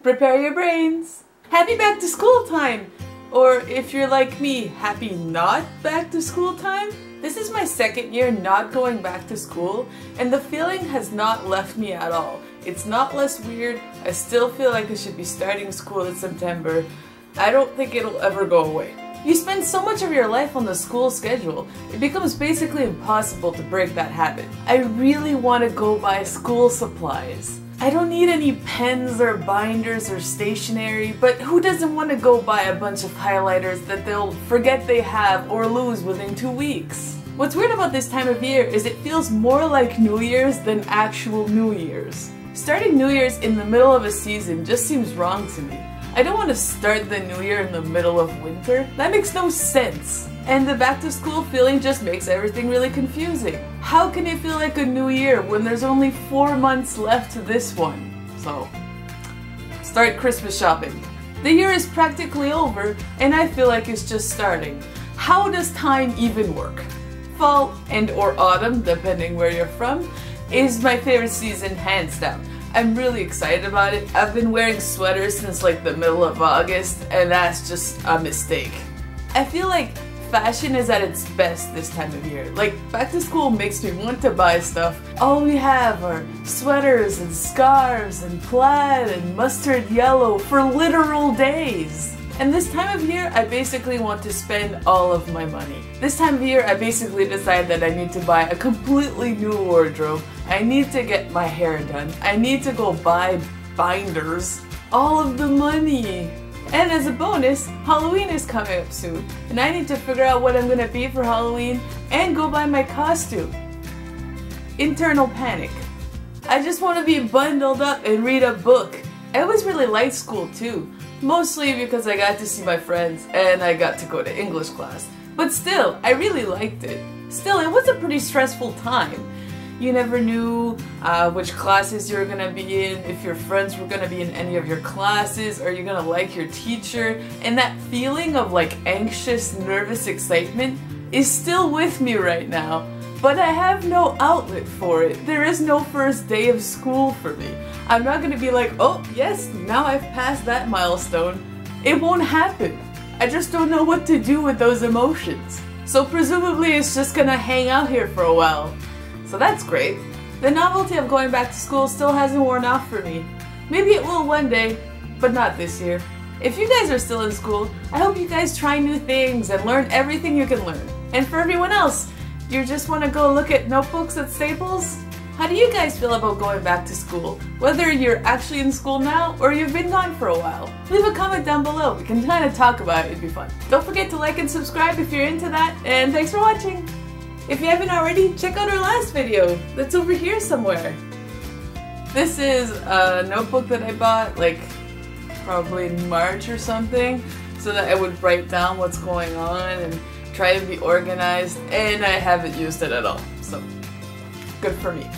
Prepare your brains! Happy back to school time! Or if you're like me, happy not back to school time? This is my second year not going back to school, and the feeling has not left me at all. It's not less weird. I still feel like I should be starting school in September. I don't think it'll ever go away. You spend so much of your life on the school schedule, it becomes basically impossible to break that habit. I really want to go buy school supplies. I don't need any pens or binders or stationery, but who doesn't want to go buy a bunch of highlighters that they'll forget they have or lose within 2 weeks? What's weird about this time of year is it feels more like New Year's than actual New Year's. Starting New Year's in the middle of a season just seems wrong to me. I don't want to start the new year in the middle of winter. That makes no sense. And the back to school feeling just makes everything really confusing. How can it feel like a new year when there's only 4 months left to this one? So, start Christmas shopping. The year is practically over and I feel like it's just starting. How does time even work? Fall and or autumn, depending where you're from, is my favorite season hands down. I'm really excited about it. I've been wearing sweaters since like the middle of August, and that's just a mistake. I feel like fashion is at its best this time of year. Like, back to school makes me want to buy stuff. All we have are sweaters and scarves and plaid and mustard yellow for literal days. And this time of year, I basically want to spend all of my money. This time of year, I basically decide that I need to buy a completely new wardrobe. I need to get my hair done. I need to go buy binders. All of the money. And as a bonus, Halloween is coming up soon. And I need to figure out what I'm gonna be for Halloween and go buy my costume. Internal panic. I just want to be bundled up and read a book. I always really liked school too. Mostly because I got to see my friends and I got to go to English class. But still, I really liked it. Still, it was a pretty stressful time. You never knew which classes you were gonna be in, if your friends were gonna be in any of your classes, are you gonna like your teacher, and that feeling of like anxious, nervous excitement is still with me right now. But I have no outlet for it. There is no first day of school for me. I'm not gonna be like, oh yes, now I've passed that milestone. It won't happen. I just don't know what to do with those emotions. So presumably it's just gonna hang out here for a while. So that's great. The novelty of going back to school still hasn't worn off for me. Maybe it will one day, but not this year. If you guys are still in school, I hope you guys try new things and learn everything you can learn. And for everyone else, you just want to go look at notebooks at Staples? How do you guys feel about going back to school? Whether you're actually in school now or you've been gone for a while. Leave a comment down below. We can kind of talk about it. It'd be fun. Don't forget to like and subscribe if you're into that. And thanks for watching. If you haven't already, check out our last video. That's over here somewhere. This is a notebook that I bought like probably in March or something, so that I would write down what's going on and try to be organized, and I haven't used it at all, so good for me.